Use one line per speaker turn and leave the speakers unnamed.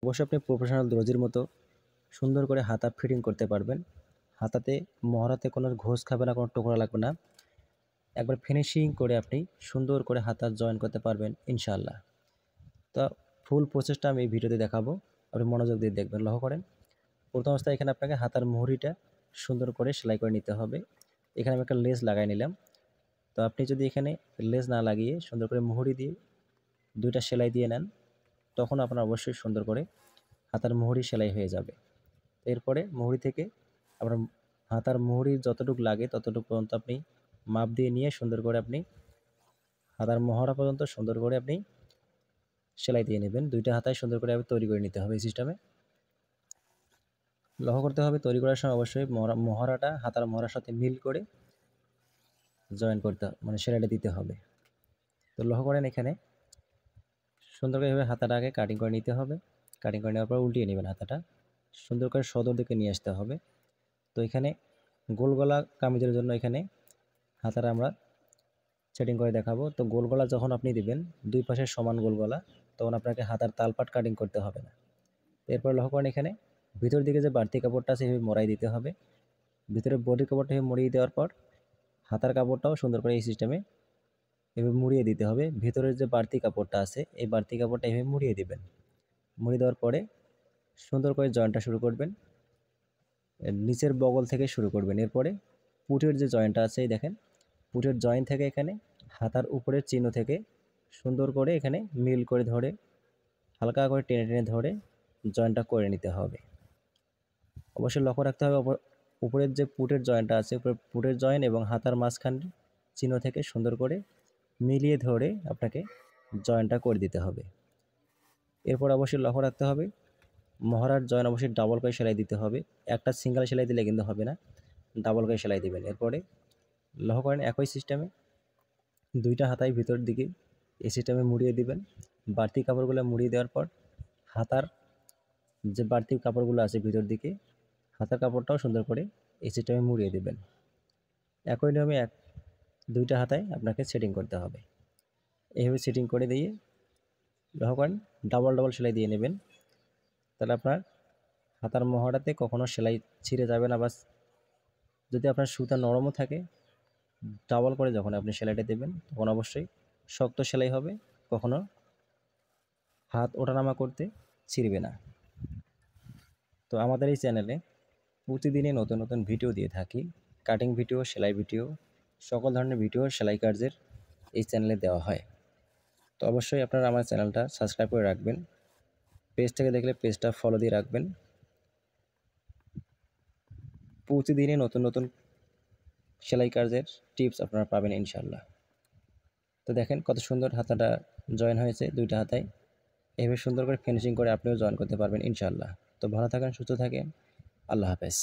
অবশ্যই আপনি প্রফেশনাল দর্জির মতো সুন্দর করে হাতা ফিটিং করতে পারবেন। হাতাতে মহড়াতে কোনো ঘোষ খাবে না, কোনো টোকরা লাগবে না। একবার ফিনিশিং করে আপনি সুন্দর করে হাতা জয়েন করতে পারবেন ইনশাআল্লাহ। তো ফুল প্রসেসটা আমি এই ভিডিওতে দেখাবো, আপনি মনোযোগ দিয়ে দেখবেন, লক্ষ্য করেন। প্রথম অবস্থায় এখানে আপনাকে হাতার মুহুরিটা সুন্দর করে সেলাই করে নিতে হবে। এখানে আমি একটা লেস লাগাই নিলাম। তো আপনি যদি এখানে লেস না লাগিয়ে সুন্দর করে মুহুরি দিয়ে দুইটা সেলাই দিয়ে নেন, তখন আপনার অবশ্যই সুন্দর করে হাতার মুহুরি সেলাই হয়ে যাবে। এরপরে মুহুরি থেকে আপনার হাতার মুহুরি যতটুকু লাগে ততটুকু পর্যন্ত আপনি মাপ দিয়ে নিয়ে সুন্দর করে আপনি হাতার মহড়া পর্যন্ত সুন্দর করে আপনি সেলাই দিয়ে নেবেন। দুইটা হাতায় সুন্দর করে তৈরি করে নিতে হবে এই সিস্টেমে। লক্ষ্য করতে হবে তৈরি করার সময় অবশ্যই মহড়াটা হাতার মহড়ার সাথে মিল করে জয়েন করতে মানে সেলাইটা দিতে হবে। তো লক্ষ্য করেন এখানে সুন্দর করে এভাবে হাতাটা আগে কাটিং করে নিতে হবে। কাটিং করে নেওয়ার পর উল্টিয়ে নেবেন হাতাটা, সুন্দর করে সদর দিকে নিয়ে আসতে হবে। তো এখানে গোল গলা কামিজের জন্য এখানে হাতাটা আমরা সেটিং করে দেখাবো। তো গোল গলা যখন আপনি দিবেন, দুই পাশে সমান গোল গলা, তখন আপনাকে হাতার তালপাট কাটিং করতে হবে না। এরপর লক্ষ্য করেন এখানে ভিতর দিকে যে বাড়তি কাপড়টা আছে এভাবে মোড়াই দিতে হবে। ভিতরে বডির কাপড়টা এভাবে মুড়িয়ে দেওয়ার পর হাতার কাপড়টাও সুন্দর করে এই সিস্টেমে এভাবে মুড়িয়ে দিতে হবে। ভিতরের যে বাড়তি কাপড়টা আছে এই বাড়তি কাপড়টা এভাবে মুড়িয়ে দিবেন। মুড়িয়ে দেওয়ার পরে সুন্দর করে জয়েন্টটা শুরু করবেন, নিচের বগল থেকে শুরু করবেন। এরপরে পুটের যে জয়েন্টটা আছে এই দেখেন, পুটের জয়েন্ট থেকে এখানে হাতার উপরের চিহ্ন থেকে সুন্দর করে এখানে মিল করে ধরে হালকা করে টেনে টেনে ধরে জয়েন্টটা করে নিতে হবে। অবশ্যই লক্ষ্য রাখতে হবে উপরের যে পুটের জয়েন্টটা আছে পুটের জয়েন্ট এবং হাতার মাঝখান চিহ্ন থেকে সুন্দর করে মিলিয়ে ধরে আপনাকে জয়েন্টটা করে দিতে হবে। এরপর অবশ্যই লক্ষ্য রাখতে হবে মহড়ার জয়েন অবশ্যই ডাবল করে সেলাই দিতে হবে। একটা সিঙ্গেল সেলাই দিলে কিন্তু হবে না, ডাবল করে সেলাই দিবেন। এরপরে লক্ষ্য করেন একই সিস্টেমে দুইটা হাতায় ভিতর দিকে এই সিস্টেমে মুড়িয়ে দিবেন। বাড়তি কাপড়গুলো মুড়িয়ে দেওয়ার পর হাতার যে বাড়তি কাপড়গুলো আছে ভিতর দিকে হাতার কাপড়টাও সুন্দর করে এই সিস্টেমে মুড়িয়ে দিবেন। একই নিয়মে দুইটা হাতায় আপনাকে সেটিং করতে হবে। এইভাবে সেটিং করে দিয়ে লক্ষ্য করেন ডাবল ডাবল সেলাই দিয়ে নেবেন। তাহলে আপনার হাতার মহড়াতে কখনো সেলাই ছিঁড়ে যাবে না। বাস যদি আপনার সুতা নরমও থাকে, ডাবল করে যখন আপনি সেলাইটা দেবেন তখন অবশ্যই শক্ত সেলাই হবে, কখনো হাত ওঠানামা করতে ছিঁড়বে না। তো আমাদের এই চ্যানেলে প্রতিদিনই নতুন নতুন ভিডিও দিয়ে থাকি, কাটিং ভিডিও, সেলাই ভিডিও, সকল ধরনের ভিডিও সেলাই কার্যের এই চ্যানেলে দেওয়া হয়। তো অবশ্যই আপনারা আমার চ্যানেলটা সাবস্ক্রাইব করে রাখবেন। পেজ থেকে দেখলে পেজটা ফলো দিয়ে রাখবেন। প্রতিদিনই নতুন নতুন সেলাই কার্যের টিপস আপনারা পাবেন ইনশাল্লাহ। তো দেখেন কত সুন্দর হাতাটা জয়েন হয়েছে দুইটা হাতায়। এভাবে সুন্দর করে ফিনিশিং করে আপনিও জয়েন করতে পারবেন ইনশাল্লাহ। তো ভালো থাকেন, সুস্থ থাকেন, আল্লাহ হাফেজ।